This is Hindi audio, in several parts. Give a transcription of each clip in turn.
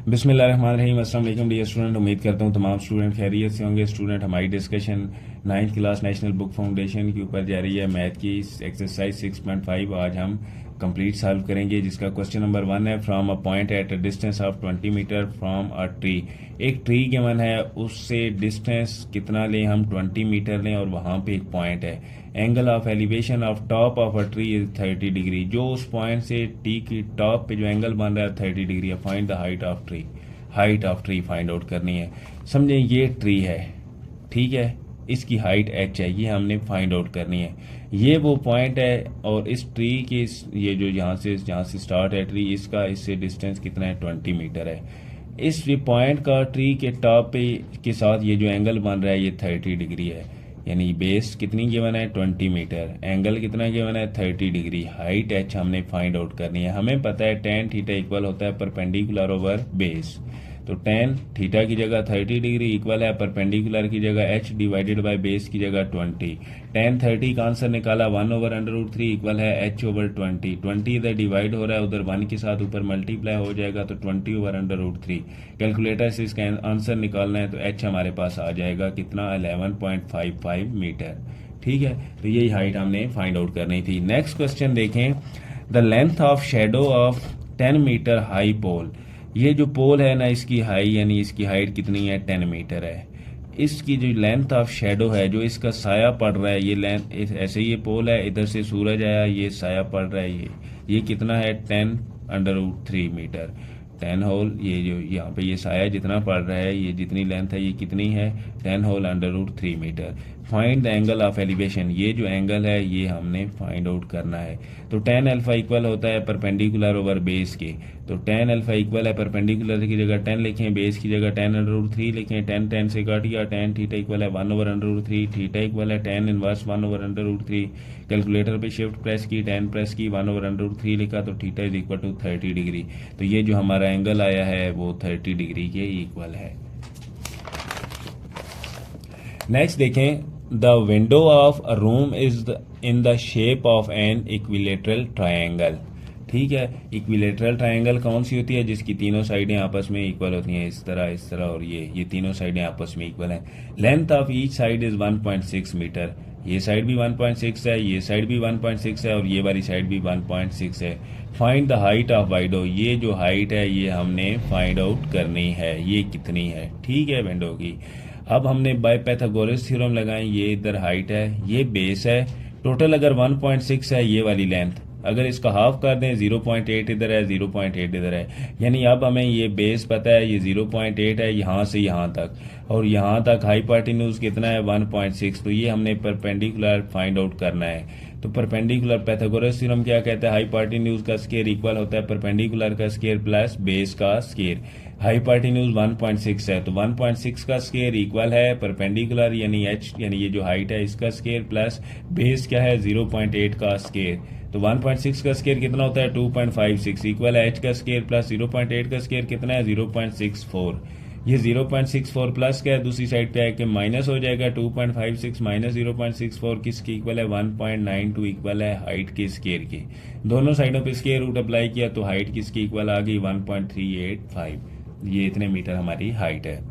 बिस्मिल्लाहिर्रहमानिर्रहीम। अस्सलाम वालेकुम डियर स्टूडेंट, उम्मीद करता हूँ तमाम स्टूडेंट खैरियत से होंगे। स्टूडेंट, हमारी discussion 9th class national book foundation के ऊपर जारी है। मैथ की एक्सरसाइज 6.5 आज हम कंप्लीट सॉल्व करेंगे, जिसका क्वेश्चन नंबर 1 है from a point at a distance of 20 metre from a tree. एक ट्री के मन है, उससे डिस्टेंस कितना लें हम, 20 मीटर लें और वहाँ पे एक पॉइंट है। Angle of elevation of top of a tree is 30 degree. जो उस पॉइंट से टी की टॉप पे जो एंगल बन रहा है 30 डिग्री है। Find the height of tree. Height of tree find out करनी है। समझें, ये ट्री है, ठीक है, इसकी हाइट h है, ये हमने फाइंड आउट करनी है। ये वो पॉइंट है और इस ट्री की ये जो यहाँ से स्टार्ट है ट्री, इसका इससे डिस्टेंस कितना है, 20 मीटर है। इस पॉइंट का ट्री के टॉप पे के साथ ये जो एंगल बन रहा है ये 30 डिग्री है। यानी बेस कितनी गिवन है, 20 मीटर, एंगल कितना गिवन है, 30 डिग्री। हाइट h हमने फाइंड आउट करनी है। हमें पता है tan थीटा इक्वल होता है परपेंडिकुलर ओवर बेस। तो tan थीटा की जगह 30 डिग्री इक्वल है परपेंडिकुलर की जगह h डिवाइडेड बाय बेस की जगह 20। tan 30 का आंसर निकाला 1/√3 इक्वल है h/20। 20 इधर डिवाइड हो रहा है, उधर 1 के साथ ऊपर मल्टीप्लाई हो जाएगा तो 20/√3। कैलकुलेटर से इसका आंसर निकालना है तो h हमारे पास आ जाएगा कितना, 11.55 मीटर। ठीक है, तो यही हाइट हमने फाइंड आउट करनी थी। नेक्स्ट क्वेश्चन देखें। The length of shadow of 10 metre high pole. ये जो पोल है ना, इसकी हाई यानी इसकी हाइट कितनी है, 10 मीटर है। इसकी जो लेंथ ऑफ शेडो है, जो इसका साया पड़ रहा है, ये लेंथ ऐसे ये पोल है, इधर से सूरज आया, ये साया पड़ रहा है, ये कितना है, 10√3 मीटर। 10 होल ये जो यहाँ पे ये साया जितना पड़ रहा है, ये जितनी लेंथ है, ये कितनी है, 10 होल√3 metre. Find the angle of elevation. ये जो एंगल है ये हमने फाइंड आउट करना है। तो tan अल्फा इक्वल होता है परपेंडिकुलर ओवर बेस के। तो tan अल्फा इक्वल है परपेंडिकुलर की जगह 10 लिखें, बेस की जगह 10√3 लिखें। 10 से काट गया, tan थीटा इक्वल है 1/√3, थीटा इक्वल है tan इनवर्स 1/√3। कैलकुलेटर पे शिफ्ट प्रेस की, 10 प्रेस की, 1/√3 लिखा तो theta is equal to 30 degree. तो ये जो हमारा एंगल आया है वो 30 डिग्री के इक्वल है। नेक्स्ट देखें। The window of a room is in the shape of an equilateral triangle. ठीक है, इक्विलेटरल ट्रायंगल कौन सी होती है, जिसकी तीनों साइडें आपस में इक्वल होती हैं, इस तरह और ये तीनों साइडें आपस में इक्वल हैं। Length of each side is 1.6 metre. ये साइड भी 1.6 है, ये साइड भी 1.6 है और ये वाली साइड भी 1.6 है। Find the height of window. ये जो हाइट है ये हमने फाइंड आउट करनी है, ये कितनी है, ठीक है, विंडो की। अब हमने बाय पाइथागोरस थ्योरम लगाएं। ये इधर हाइट है, ये बेस है, टोटल अगर 1.6 है ये वाली लेंथ, अगर इसका हाफ कर दें 0.8 इधर है, 0.8 इधर है, यानी अब हमें ये बेस पता है ये 0.8 है यहाँ से यहाँ तक, और यहाँ तक हाइपोटेन्यूज कितना है, 1.6। तो ये हमने परपेंडिकुलर फाइंड आउट करना है। तो परपेंडिकुलर पाइथागोरस थ्योरम क्या कहता है, हाइपोटेन्यूज का स्क्वायर इक्वल होता है परपेंडिकुलर का स्क्वायर प्लस बेस का स्क्वायर। हाइपोटेन्यूज 1.6 है तो 1.6 का स्क्वायर इक्वल है परपेंडिकुलर यानी h यानी ये जो हाइट है इसका स्क्वायर प्लस बेस क्या है, 0.8 का स्क्वायर। तो 1.6 का स्क्वायर कितना होता है, 2.56 इक्वल है h का स्क्वायर प्लस 0.8 का स्क्वायर कितना है, 0.64। ये 0.64 प्लस क्या है, दूसरी साइड पे है कि माइनस हो जाएगा, 2.56 माइनस 0.64 किसकी इक्वल है, 1.92 इक्वल है हाइट के स्क्वायर की। दोनों साइडों पे स्क्वायर रूट अप्लाई किया तो हाइट किसकी इक्वल आ गई, 1.385। ये इतने मीटर हमारी हाइट है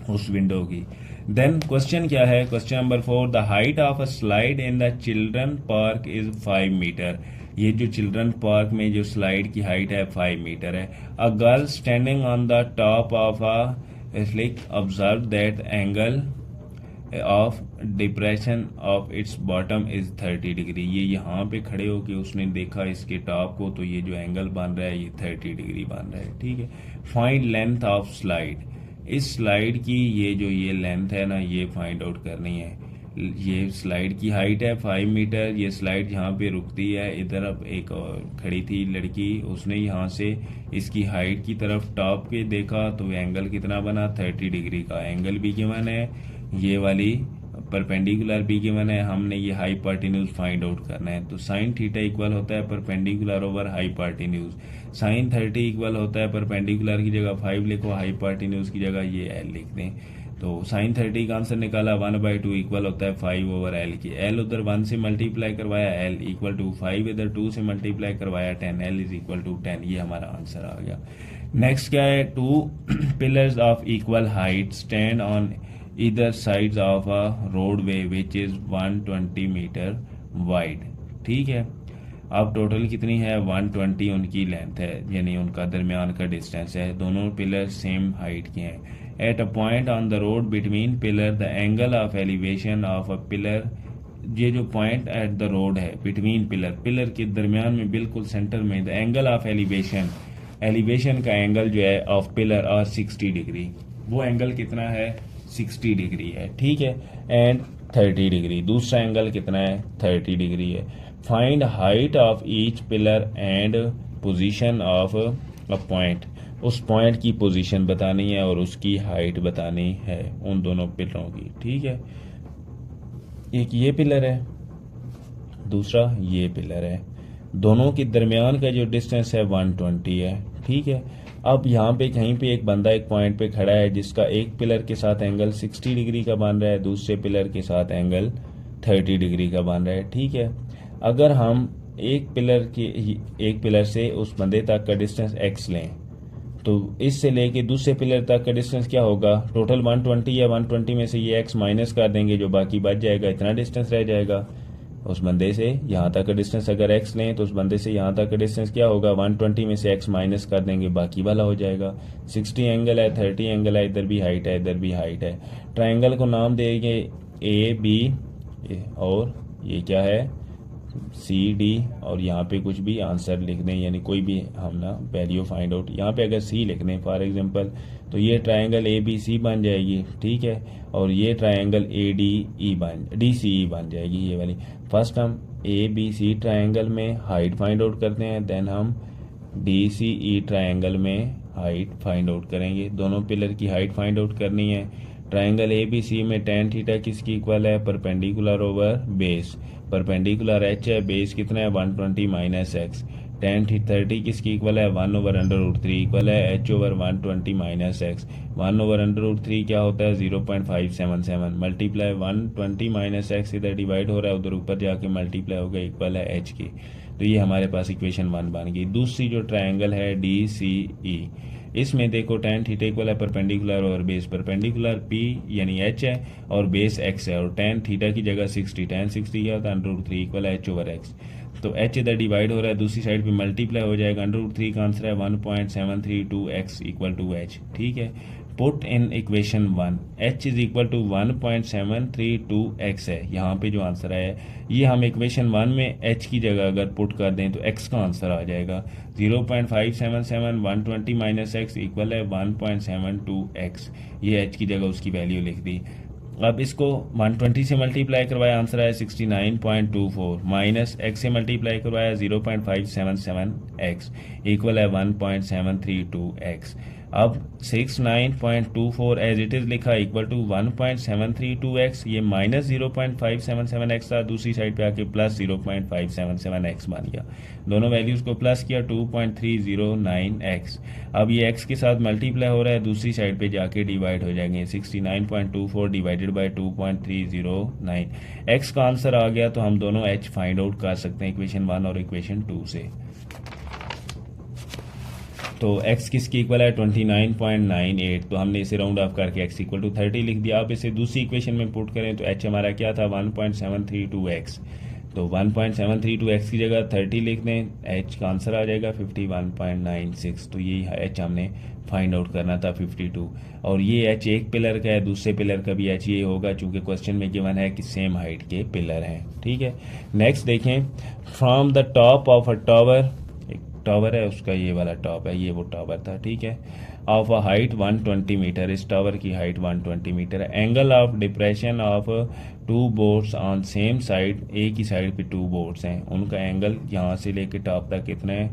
उस विंडो की। देन क्वेश्चन क्या है, question number 4। The height of a slide in the children park is 5 metre. ये जो चिल्ड्रन पार्क में जो स्लाइड की हाइट है 5 मीटर है। A girl standing on the top of a slick observe that angle of depression of its bottom is 30 degree. ये यहाँ पे खड़े होके उसने देखा इसके टॉप को, तो ये जो एंगल बन रहा है ये 30 डिग्री बन रहा है, ठीक है। Find length of slide. इस स्लाइड की ये लेंथ है ना, ये फाइंड आउट करनी है। ये स्लाइड की हाइट है 5 मीटर। ये स्लाइड यहाँ पे रुकती है, इधर अब एक और खड़ी थी लड़की, उसने यहाँ से इसकी हाइट की तरफ टॉप पे देखा तो एंगल कितना बना, 30 डिग्री का। एंगल भी गिवन है, ये वाली परपेंडिकुलर भी गिवन है, हमने ये हाइपोटेन्यूज फाइंड आउट करना है। तो साइन थीटा इक्वल होता है perpendicular over hypotenuse. Sine 30 equal होता है परपेंडिकुलर की जगह 5 लिखो, हाइपोटेन्यूज की जगह ये एल लिख दें। तो साइन 30 का आंसर निकाला 1/2 इक्वल होता है 5/L की। एल उधर 1 से मल्टीप्लाई करवाया, एल इक्वल टू 5 इधर 2 से मल्टीप्लाई करवाया 10, एल इज इक्वल टू 10। ये हमारा आंसर आ गया। नेक्स्ट क्या है, two pillars of equal height stand on either sides of a roadway which is 120 metre wide. ठीक है, अब टोटल कितनी है, 120 उनकी लेंथ है, यानी उनका दरमियान का डिस्टेंस है, दोनों पिलर सेम हाइट के हैं। At a point on the road between pillar the angle of elevation of a pillar, ये जो पॉइंट एट द रोड है बिटवीन पिलर, पिलर के दरमियान में बिल्कुल सेंटर में, the angle of elevation, elevation का एंगल जो है ऑफ पिलर और 60 डिग्री, वो एंगल कितना है, 60 डिग्री है। ठीक है, एंड 30 डिग्री, दूसरा एंगल कितना है, 30 डिग्री है। Find height of each pillar and position of a point, उस पॉइंट की पोजीशन बतानी है और उसकी हाइट बतानी है उन दोनों पिलरों की। ठीक है, एक ये पिलर है, दूसरा ये पिलर है, दोनों के दरमियान का जो डिस्टेंस है 120 है। ठीक है, अब यहाँ पे कहीं पे एक बंदा एक पॉइंट पे खड़ा है जिसका एक पिलर के साथ एंगल 60 डिग्री का बन रहा है, दूसरे पिलर के साथ एंगल 30 डिग्री का बन रहा है। ठीक है, अगर हम एक पिलर से उस बंदे तक का डिस्टेंस x लें तो इससे लेके दूसरे पिलर तक का डिस्टेंस क्या होगा, टोटल 120 है, 120 में से ये x माइनस कर देंगे, जो बाकी बच जाएगा इतना डिस्टेंस रह जाएगा। उस बंदे से यहाँ तक का डिस्टेंस अगर x लें तो उस बंदे से यहाँ तक का डिस्टेंस क्या होगा, 120 में से x माइनस कर देंगे, बाकी वाला हो जाएगा। 60 एंगल है, 30 एंगल है, इधर भी हाइट है, इधर भी हाइट है। ट्रायंगल को नाम देंगे AB और ये क्या है, CD, और यहाँ पे कुछ भी आंसर लिख दें, यानी कोई भी हम ना वैल्यू फाइंड आउट, यहाँ पे अगर C लिख दें फॉर एग्जांपल, तो ये ट्रायंगल ABC बन जाएगी। ठीक है, और ये ट्रायंगल DCE बन जाएगी ये वाली। फर्स्ट हम ABC ट्रायंगल में हाइट फाइंड आउट करते हैं, देन हम DCE ट्रायंगल में हाइट फाइंड आउट करेंगे। दोनों पिलर की हाइट फाइंड आउट करनी है। ट्रायंगल ABC में tan थीटा किसकी इक्वल है, perpendicular over base, perpendicular h है, बेस कितना है 120 माइनस एक्स। tan 30 किसकी इक्वल है, 1/√3 इक्वल है h ओवर 120 माइनस एक्स। 1/√3 क्या होता है, 0.577 मल्टीप्लाई 120 माइनस एक्स, इधर डिवाइड हो रहा है, उधर ऊपर जाके मल्टीप्लाई हो गया, इक्वल है h की। तो ये हमारे पास इक्वेशन 1 बन गई। दूसरी जो ट्रायंगल है DCE, इसमें देखो tan थीटा इक्वल है परपेंडिकुलर और बेस, परपेंडिकुलर P यानी h है और बेस x है, और tan थीटा की जगह 60, tan 60 क्या होता है, √3 इक्वल है h ओवर x। तो h इधर डिवाइड हो रहा है, दूसरी साइड पे मल्टीप्लाई हो जाएगा, √3 का आंसर है 1.732x इक्वल टू h। ठीक है, put in equation 1 h is equal to 1.732x है, यहाँ पे जो आंसर है ये हम इक्वेशन 1 में h की जगह अगर पुट कर दें तो x का आंसर आ जाएगा 0.577, 120 माइनस एक्स इक्वल है 1.72x, ये h की जगह उसकी वैल्यू लिख दी। अब इसको 120 से मल्टीप्लाई करवाया, आंसर आया 69.24, माइनस x से मल्टीप्लाई करवाया 0.577x इक्वल है 1.732x। अब 69.24 एज इट इज़ लिखा इक्वल टू 1.732x, ये माइनस 0.577x था, दूसरी साइड पे आके प्लस 0.577x बन गया, दोनों वैल्यूज़ को प्लस किया 2.309x। अब ये x के साथ मल्टीप्लाई हो रहा है, दूसरी साइड पे जाके डिवाइड हो जाएंगे, 69.24 डिवाइडेड बाई 2.309, x का आंसर आ गया। तो हम दोनों h फाइंड आउट कर सकते हैं इक्वेशन 1 और इक्वेशन 2 से। तो x किसकी इक्वल है 29.98, तो हमने इसे राउंड ऑफ करके x इक्वल टू 30 लिख दिया। आप इसे दूसरी इक्वेशन में पुट करें तो h हमारा क्या था 1.732x, तो 1.732x की जगह 30 लिख दें, h का आंसर आ जाएगा 51.96। तो ये h हमने फाइंड आउट करना था 52, और ये h एक पिलर का है, दूसरे पिलर का भी h ये होगा, चूँकि क्वेश्चन में गिवन है कि सेम हाइट के पिलर हैं। ठीक है, नेक्स्ट देखें, from the top of a tower, tower है उसका ये वाला टॉप है, ये वो टावर था। ठीक है, ऑफ अ हाइट 120 मीटर, इस टावर की हाइट 120 मीटर है। Angle of depression of two boards on same side, एक ही साइड पे टू बोर्ड्स हैं, उनका एंगल यहाँ से लेके टॉप तक कितना है,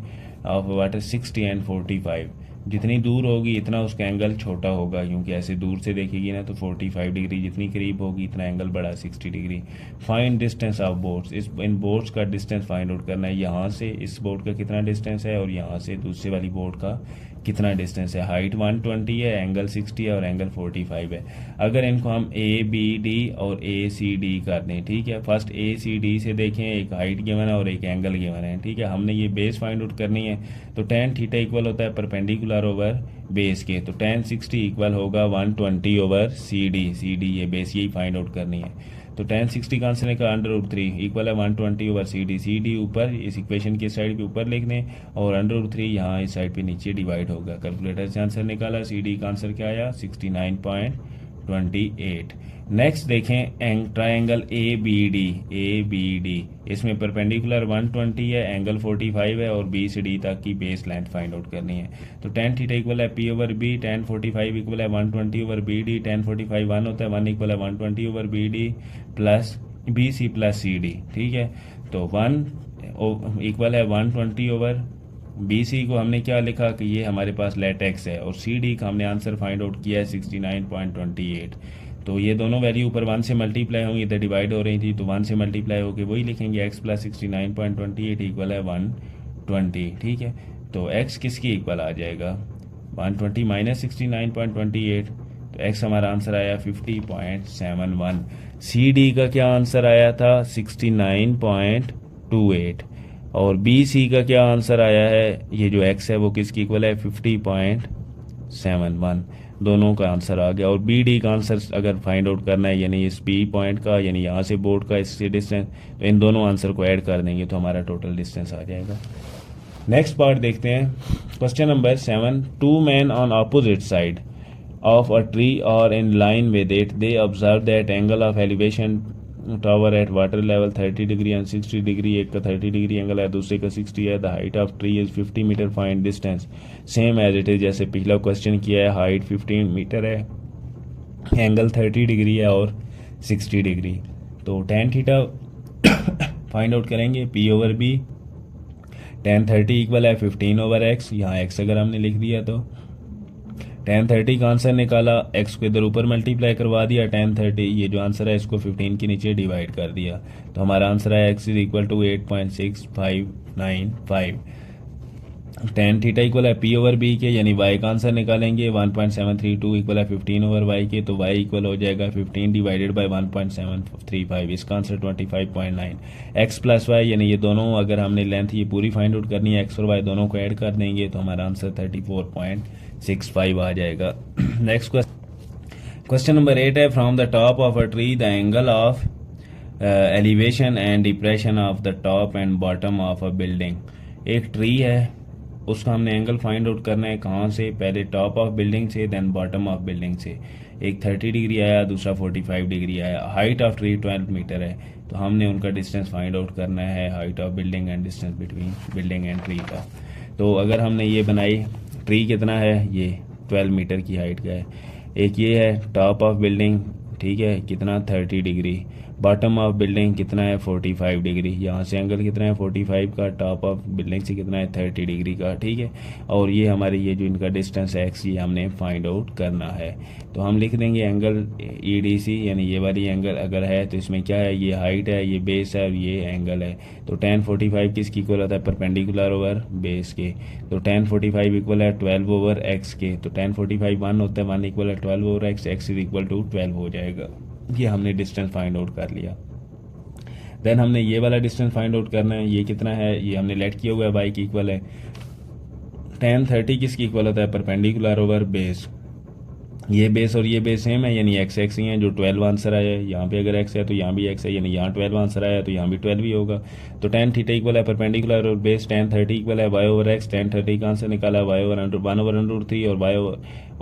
ऑफ वाटर 60 एंड 45, जितनी दूर होगी इतना उसका एंगल छोटा होगा, क्योंकि ऐसे दूर से देखेगी ना तो 45 डिग्री, जितनी करीब होगी इतना एंगल बड़ा 60 degree. Find distance of boards, in boards का डिस्टेंस फाइंड आउट करना है, यहाँ से इस बोर्ड का कितना डिस्टेंस है और यहाँ से दूसरे वाली बोर्ड का कितना डिस्टेंस है। हाइट 120 है, एंगल 60 है और एंगल 45 है। अगर इनको हम ए बी डी और ए सी डी कर दें, ठीक है, फर्स्ट ए सी डी से देखें, एक हाइट गिवन है और एक एंगल गिवन है, ठीक है। हमने ये बेस फाइंड आउट करनी है, तो tan थीटा इक्वल होता है परपेंडिकुलर ओवर बेस के, तो tan 60 इक्वल होगा 120 ओवर सी डी ये बेस, यही फाइंड आउट करनी है। तो tan 60 का आंसर निकला √3 इक्वल है 120 ओवर सी डी ऊपर इस इक्वेशन की साइड पे ऊपर लिख दें और √3 यहाँ इस साइड पे नीचे डिवाइड होगा। कैलकुलेटर से आंसर निकाला, सी डी का आंसर क्या आया 69.28। नेक्स्ट देखें ट्रायंगल ए बी डी, इसमें परपेंडिकुलर 120 है, एंगल 45 है और बी से डी तक की बेस लेंथ फाइंड आउट करनी है। तो tan थीटा इक्वल है P over B, tan 45 equal है 120 ओवर बी डी, tan 45 1 होता है, 1 इक्वल है 120 over B D plus B C plus C D, ठीक है। तो 1 इक्वल है 120 ओवर बी सी को हमने क्या लिखा कि ये हमारे पास लेटेक्स है, और सी डी का हमने आंसर फाइंड आउट किया है 69.28। तो ये दोनों वैल्यू ऊपर 1 से मल्टीप्लाई होंगी, इधर डिवाइड हो रही थी, तो 1 से मल्टीप्लाई होकर वही लिखेंगे x प्लस 69.28 इक्वल है 120, ठीक है। तो x किसकी इक्वल आ जाएगा 120 माइनस 69.28, तो x हमारा आंसर आया 50.71। सी डी का क्या आंसर आया था 69.28 और बी सी का क्या आंसर आया है, ये जो x है वो किसकी इक्वल है 50.71, दोनों का आंसर आ गया। और बी डी का आंसर अगर फाइंड आउट करना है, यानी इस बी पॉइंट का, यानी यहाँ से बोर्ड का इससे डिस्टेंस, तो इन दोनों आंसर को ऐड कर देंगे तो हमारा टोटल डिस्टेंस आ जाएगा। नेक्स्ट पार्ट देखते हैं, question number 7। 2 men on opposite side of a tree or in line with it, they observe that angle of elevation tower at water level 30 degree and 60 degree, एक का 30 डिग्री एंगल है, दूसरे का 60 है। The height of tree is 50 metre, find distance same as it is, जैसे पिछला क्वेश्चन किया है। हाइट 15 मीटर है, एंगल 30 डिग्री है और 60 डिग्री। तो tan थीटा फाइंड आउट करेंगे, p over b, tan 30 equal है 15 ओवर x, यहाँ x अगर हमने लिख दिया तो tan 30 का आंसर निकाला, x को इधर ऊपर मल्टीप्लाई करवा दिया, tan 30 ये जो आंसर है इसको 15 के नीचे डिवाइड कर दिया, तो हमारा आंसर है x is equal to 8.6595। tan theta equal है p ओवर b के, यानी y का आंसर निकालेंगे 1.732 इक्वल है 15 ओवर y के, तो y इक्वल हो जाएगा 15 डिवाइडेड बाय 1.735, इसका आंसर 25.9। x प्लस y, यानी ये दोनों अगर हमने लेंथ ये पूरी फाइंड आउट करनी है, x और y दोनों को ऐड कर देंगे तो हमारा आंसर 34.65 आ जाएगा। नेक्स्ट क्वेश्चन नंबर 8 है, from the top of a tree the angle of elevation and depression of the top and bottom of a building. एक ट्री है, उसका हमने एंगल फाइंड आउट करना है, कहाँ से, पहले टॉप ऑफ बिल्डिंग से, देन बॉटम ऑफ बिल्डिंग से। एक 30 डिग्री आया, दूसरा 45 डिग्री आया। हाइट ऑफ ट्री 12 मीटर है, तो हमने उनका डिस्टेंस फाइंड आउट करना है, height of building and distance between building and tree का। तो अगर हमने ये बनाई, ट्री कितना है, ये 12 मीटर की हाइट का है। एक ये है टॉप ऑफ बिल्डिंग, ठीक है, कितना 30 डिग्री, बॉटम ऑफ बिल्डिंग कितना है 45 डिग्री, यहाँ से एंगल कितना है 45 का, टॉप ऑफ बिल्डिंग से कितना है 30 डिग्री का, ठीक है। और ये हमारे ये जो इनका डिस्टेंस है x, ये हमने फाइंड आउट करना है। तो हम लिख देंगे एंगल EDC, यानी ये वाली एंगल अगर है तो इसमें क्या है, ये हाइट है, ये बेस है और ये एंगल है। तो tan 45 किसकी इक्वल होता है, परपेंडिकुलर ओवर बेस के, तो tan 45 इक्वल है 12 ओवर x के, तो tan 45 1 होता है, 1 इक्वल है 12 over x, x is equal to 12 हो जाएगा। ये हमने डिस्टेंस फाइंड आउट कर लिया। देन हमने ये वाला डिस्टेंस फाइंड आउट करना है, ये कितना है, ये हमने लेट किया हुआ है, y की इक्वल है। tan 30 किसकी इक्वल होता है, परपेंडिकुलर ओवर बेस, ये बेस और ये बेस सेम है, यानी x ही है, जो 12 आंसर आया है, यहाँ पे अगर x है तो यहाँ भी x है, यानी यहाँ 12 आंसर आया तो यहाँ भी 12 ही होगा। तो tan थीटा इक्वल है परपेंडिकुलर और बेस, tan 30 इक्वल है y ओवर x, tan 30 का आंसर निकाला y ओवर 1 ओवर √3 और y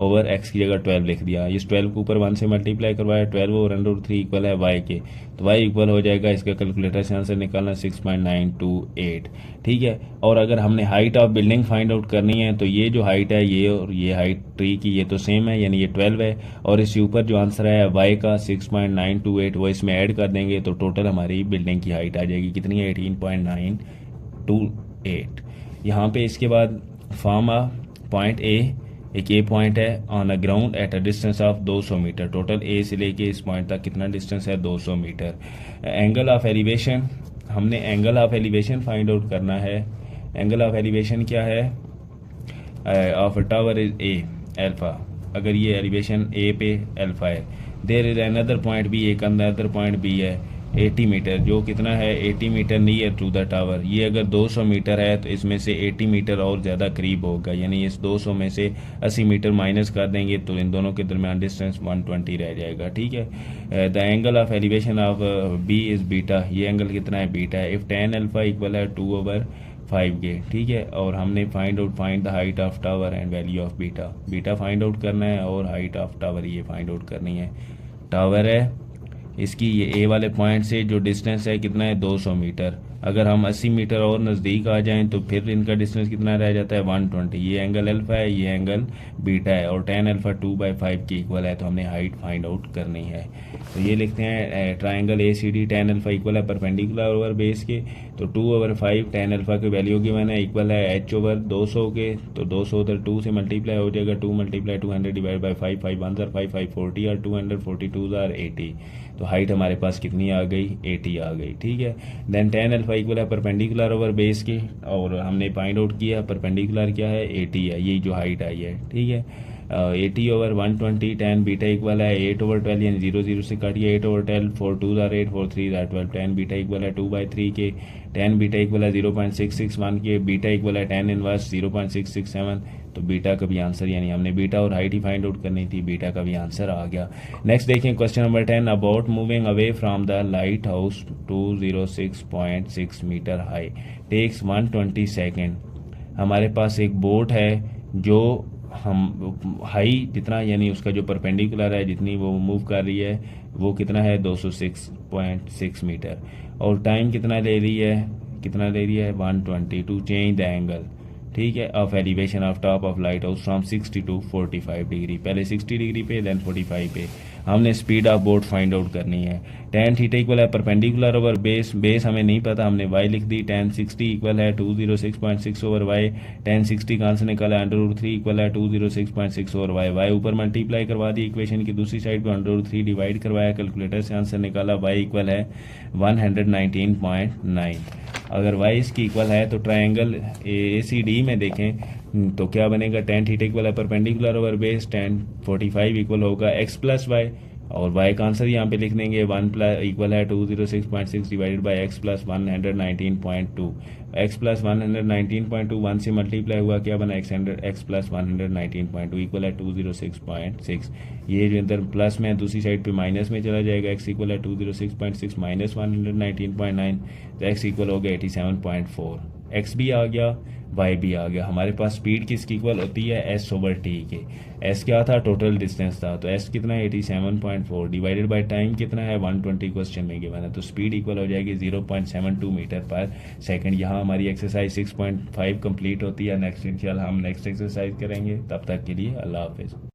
ओवर x की जगह 12 लिख दिया। इस 12 को ऊपर 1 से मल्टीप्लाई करवाया, 12 ओवर √3 इक्वल है y के, तो y इक्वल हो जाएगा, इसका कैलकुलेटर से आंसर निकालना 6.928, ठीक है। और अगर हमने height of building find out करनी है, तो ये जो हाइट है ये और ये हाइट ट्री की ये तो सेम है, यानी ये 12 है, और इसके ऊपर जो आंसर है y का 6.928 वो इसमें ऐड कर देंगे तो टोटल हमारी बिल्डिंग की हाइट आ जाएगी कितनी है, 18.928। यहाँ पे इसके बाद फॉर्म आ पॉइंट ए, एक ए पॉइंट है on a ground at a distance of 200 metre, total A से लेके इस पॉइंट तक कितना डिस्टेंस है 200 मीटर। एंगल ऑफ एलिवेशन, हमने angle of elevation find out करना है। एंगल ऑफ एलिवेशन क्या है, of a tower is a alpha, अगर ये एलिवेशन ए पे अल्फा है, there is another point B, एक अनदर पॉइंट बी है 80 मीटर, जो कितना है 80 metre near to the tower. ये अगर 200 मीटर है तो इसमें से 80 मीटर और ज़्यादा करीब होगा, यानी इस 200 में से 80 मीटर माइनस कर देंगे तो इन दोनों के दरमियान डिस्टेंस 120 रह जाएगा। ठीक है, the angle of elevation of B is beta, ये एंगल कितना है बीटा है। इफ़ tan अल्फा इक्वल है 2/5 के, ठीक है। और हमने find the height of tower and value of beta, beta find out करना है और हाइट ऑफ टावर ये फाइंड आउट करनी है। टावर है, इसकी ये ए वाले पॉइंट से जो डिस्टेंस है कितना है 200 मीटर, अगर हम 80 मीटर और नज़दीक आ जाएं तो फिर इनका डिस्टेंस कितना रह जाता है 120। ये एंगल अल्फा है, ये एंगल बीटा है और tan अल्फा 2/5 के इक्वल है, तो हमने हाइट फाइंड आउट करनी है। तो ये लिखते हैं triangle ACD tan alpha equal है परपेंडिकुलर ओवर बेस के, तो 2/5 tan अल्फा की वैल्यू गिवन है इक्वल है h/200 के, तो 200 उधर 2 से मल्टीप्लाई हो जाएगा, 2 × 200 डिवाइड बाई 5, 5 1 5 5 40 और 242 80, तो हाइट हमारे पास कितनी आ गई 80 आ गई। ठीक है, देन tan अल्फा इक्वल है परपेंडिकुलर ओवर बेस के, और हमने फाइंड आउट किया परपेंडिकुलर क्या है 80 है, यही जो हाइट आई है। ठीक है, 80/120 tan बीटा इक्वल है 8/12, यानी 0 0 से काटिए 8/12, 4 2 8, 4 3 12, tan बीटा इक्वल है 2/3 के, tan बीटा इक्वल है 0.661 के, बीटा इक्वल है tan इनवर्स 0.667, तो बीटा का भी आंसर, यानी हमने बीटा और हाइट ही फाइंड आउट करनी थी, बीटा का भी आंसर आ गया। नेक्स्ट देखें question number 10, about moving away from the lighthouse 206.6 metre high takes 120 second. हमारे पास एक बोट है जो हम हाई जितना, यानी उसका जो परपेंडिकुलर है जितनी वो मूव कर रही है वो कितना है 206.6 मीटर, और टाइम कितना ले रही है 120 टू चेंज द एंगल। ठीक है, of elevation of top of light house from 60 to 45 degree, पहले 60 डिग्री पे देन 45 पे। हमने speed of boat find out करनी है। tan थीटा इक्वल है परपेंडिकुलर ओवर बेस, बेस हमें नहीं पता, हमने y लिख दी। tan 60 इक्वल है 206.6 ओवर y, tan 60 का आंसर निकाला √3 इक्वल है 206.6 ओवर y, y ऊपर मल्टीप्लाई करवा दी, इक्वेशन की दूसरी साइड पे √3 डिवाइड करवाया, कैलकुलेटर से आंसर निकाला, y इक्वल है 119.9। अगर y इसकी इक्वल है तो ट्रायंगल ACD में देखें तो क्या बनेगा, tan थीटा इक्वल है perpendicular over base, tan 45 equal होगा x प्लस वाई, और y का आंसर यहाँ पे लिख देंगे 1 इक्वल है 206.6 divided by x plus 119.2, x plus 119.2 1 से मल्टीप्लाई हुआ, क्या बना x प्लस 119.2 इक्वल है 206.6। ये जो इधर प्लस में दूसरी साइड पे माइनस में चला जाएगा, x इक्वल है 206.6 माइनस 119.9, तो x इक्वल हो गया 87.4। x भी आ गया, y भी आ गया। हमारे पास स्पीड किसकी इक्वल होती है s/t के, s क्या था टोटल डिस्टेंस था, तो s कितना है 87.4 डिवाइडेड बाय टाइम कितना है 120 क्वेश्चन में गिवन है, तो स्पीड इक्वल हो जाएगी 0.72 मीटर पर सेकंड। यहाँ हमारी एक्सरसाइज 6.5 कंप्लीट होती है। नेक्स्ट इंशाल्लाह हम नेक्स्ट एक्सरसाइज करेंगे, तब तक के लिए अल्लाह हाफिज़।